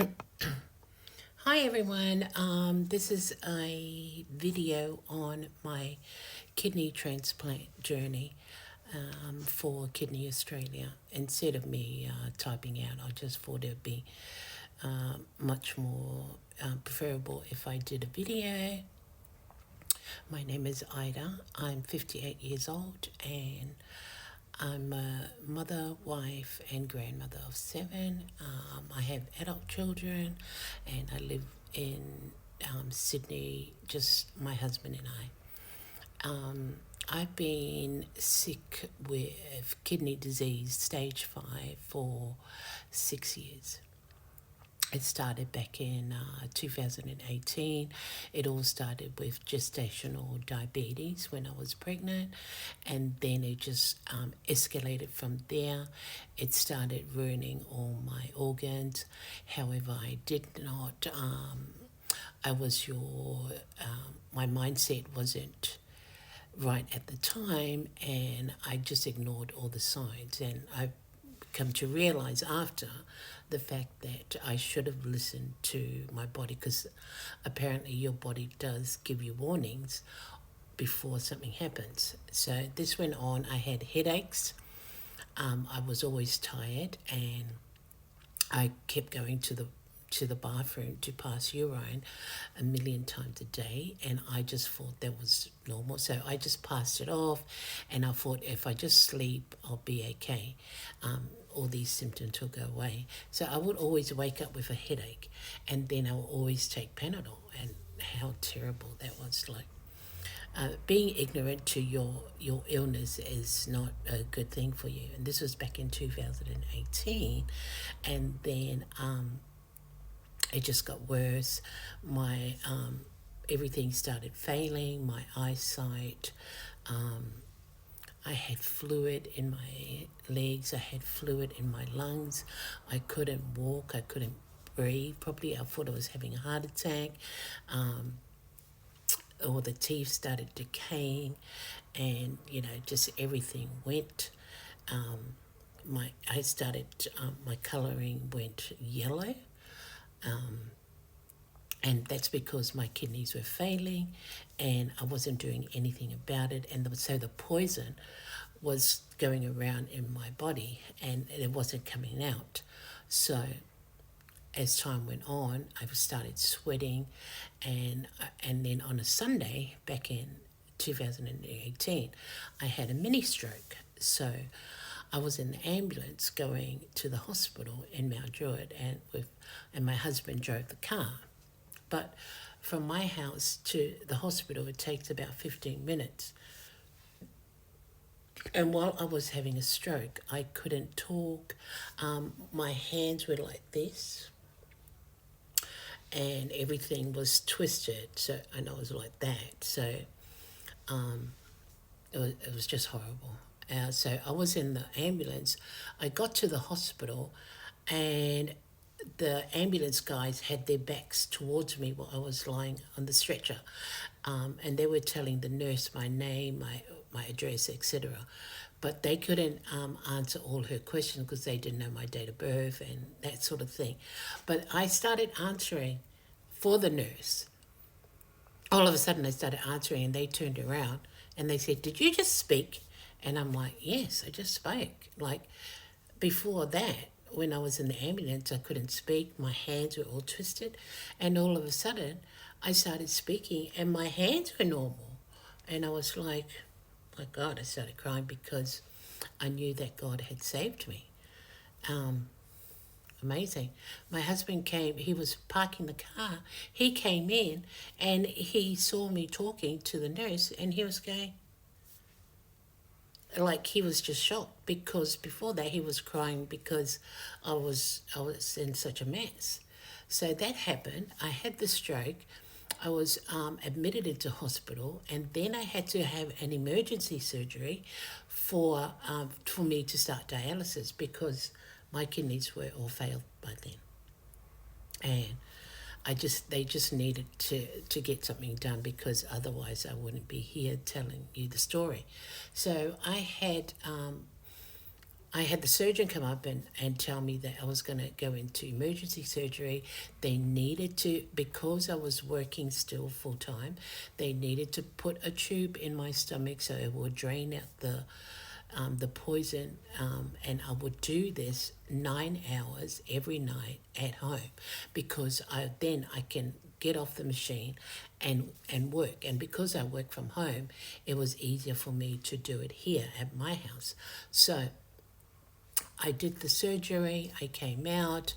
Hi everyone, this is a video on my kidney transplant journey for Kidney Australia. Instead of me typing out, I just thought it would be much more preferable if I did a video. My name is Ida, I'm 58 years old and I'm a mother, wife, and grandmother of 7. I have adult children, and I live in Sydney, just my husband and I. I've been sick with kidney disease, stage 5, for 6 years. It started back in 2018. It all started with gestational diabetes when I was pregnant, and then it just escalated from there. It started ruining all my organs. However, I did not. I was my mindset wasn't right at the time, and I just ignored all the signs, and I've come to realize after the fact that I should have listened to my body, because apparently your body does give you warnings before something happens. So this went on. I had headaches. I was always tired, and I kept going to the bathroom to pass urine a million times a day, and I just thought that was normal. So I just passed it off, and I thought if I just sleep, I'll be okay. All these symptoms will go away. So I would always wake up with a headache, and then I would always take Panadol, and how terrible that was. Like, being ignorant to your illness is not a good thing for you. And this was back in 2018, and then it just got worse. My everything started failing. My eyesight. I had fluid in my legs. I had fluid in my lungs. I couldn't walk. I couldn't breathe properly. I thought I was having a heart attack. All the teeth started decaying, and just everything went. My coloring went yellow. And that's because my kidneys were failing and I wasn't doing anything about it. And so the poison was going around in my body and it wasn't coming out. So as time went on, I started sweating, and then on a Sunday back in 2018, I had a mini stroke. So I was in the ambulance going to the hospital in Mount Druitt, and my husband drove the car. But from my house to the hospital, it takes about 15 minutes. And while I was having a stroke, I couldn't talk. My hands were like this, and everything was twisted. So, and I was like that. So, it was just horrible. So I was in the ambulance. I got to the hospital, and the ambulance guys had their backs towards me while I was lying on the stretcher, and they were telling the nurse my name, my address, etc. But they couldn't answer all her questions because they didn't know my date of birth and that sort of thing. But I started answering for the nurse. All of a sudden, I started answering, and they turned around and they said, "Did you just speak?" And I'm like, "Yes, I just spoke." Like, before that, when I was in the ambulance, I couldn't speak. My hands were all twisted. And all of a sudden, I started speaking and my hands were normal. And I was like, my God, I started crying because I knew that God had saved me. Amazing. My husband came, he was parking the car. He came in and he saw me talking to the nurse, and he was going, like, he was just shocked, because before that he was crying because I was in such a mess. So that happened. I had the stroke. I was admitted into hospital, and then I had to have an emergency surgery for me to start dialysis, because my kidneys were all failed by then, and they just needed to get something done, because otherwise I wouldn't be here telling you the story. So I had I had the surgeon come up and tell me that I was going to go into emergency surgery. They needed to, because I was working still full time, they needed to put a tube in my stomach so it would drain out the poison, and I would do this 9 hours every night at home because I can get off the machine and work. And because I work from home, it was easier for me to do it here at my house. So I did the surgery, I came out,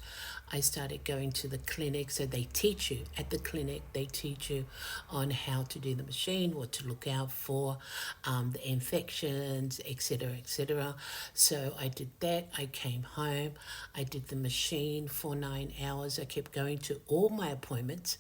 I started going to the clinic. So they teach you at the clinic, they teach you on how to do the machine, what to look out for, the infections, etc., etc. So I did that. I came home. I did the machine for 9 hours. I kept going to all my appointments.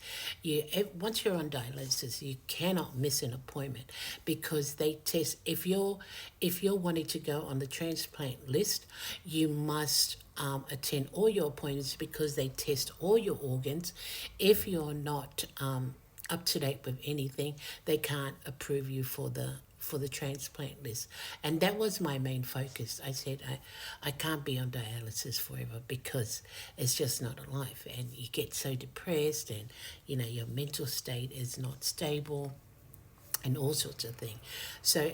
Once you're on dialysis, you cannot miss an appointment because they test. If you're wanting to go on the transplant list, you must attend all your appointments because they test all your organs. If you're not up to date with anything, they can't approve you for the transplant list. And that was my main focus. I said I can't be on dialysis forever because it's just not a life, and you get so depressed, and your mental state is not stable and all sorts of things. So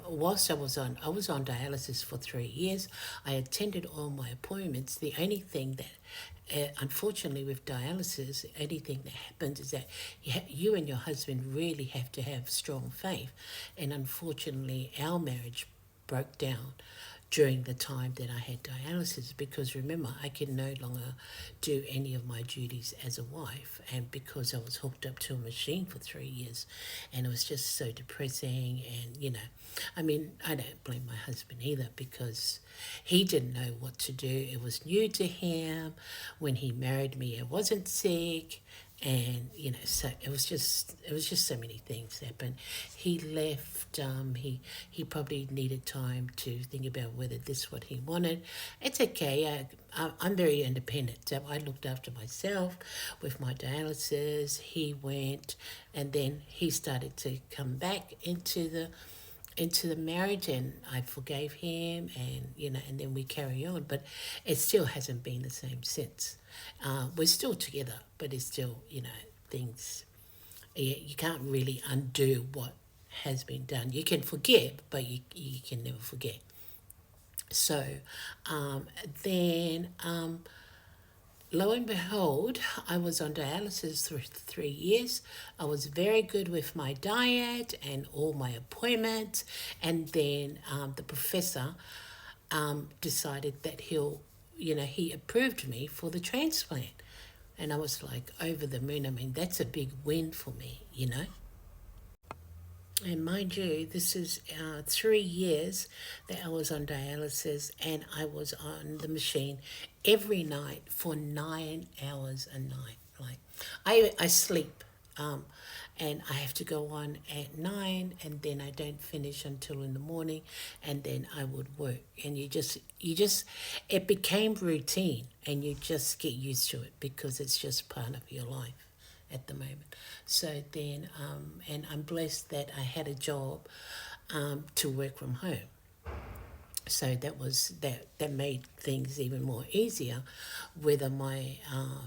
whilst I was on dialysis for 3 years, I attended all my appointments. The only thing that, unfortunately, with dialysis, anything that happens is that you and your husband really have to have strong faith. And unfortunately, our marriage broke down during the time that I had dialysis because remember, I could no longer do any of my duties as a wife, and because I was hooked up to a machine for 3 years, and it was just so depressing. And I mean, I don't blame my husband either because he didn't know what to do. It was new to him. When he married me, I wasn't sick, and so it was just so many things happened. He left. He probably needed time to think about whether this is what he wanted. It's okay. I'm very independent, so I looked after myself with my dialysis. He went, and then he started to come back into the marriage, and I forgave him, and and then we carry on. But it still hasn't been the same since. We're still together, but it's still things. You can't really undo what has been done. You can forgive, but you can never forget. So then lo and behold, I was on dialysis for 3 years. I was very good with my diet and all my appointments. And then the professor decided that he approved me for the transplant. And I was like over the moon. I mean, that's a big win for me. And mind you, this is 3 years that I was on dialysis, and I was on the machine every night for 9 hours a night. Like, I sleep, and I have to go on at 9, and then I don't finish until in the morning, and then I would work. And it became routine, and you just get used to it because it's just part of your life at the moment. So then, and I'm blessed that I had a job to work from home. So that made things even more easier, whether my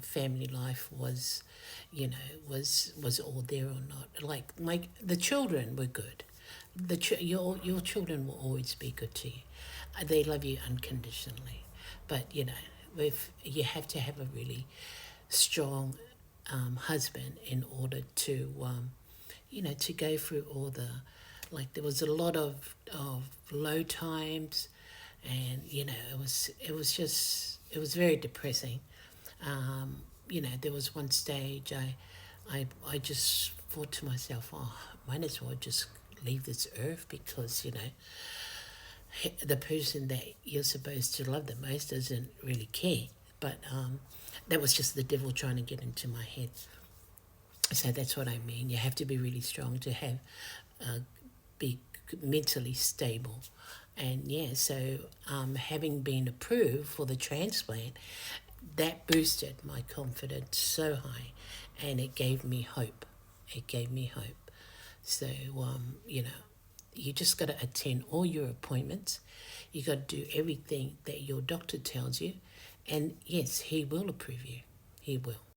family life was all there or not. Like the children were good. Your children will always be good to you. They love you unconditionally, but you have to have a really strong husband in order to go through all like there was a lot of low times, and it was very depressing. There was one stage I just thought to myself, oh, might as well just leave this earth because the person that you're supposed to love the most doesn't really care. But that was just the devil trying to get into my head. So that's what I mean. You have to be really strong to be mentally stable. And so having been approved for the transplant, that boosted my confidence so high, and it gave me hope. So, You just got to attend all your appointments. You got to do everything that your doctor tells you. And yes, he will approve you. He will.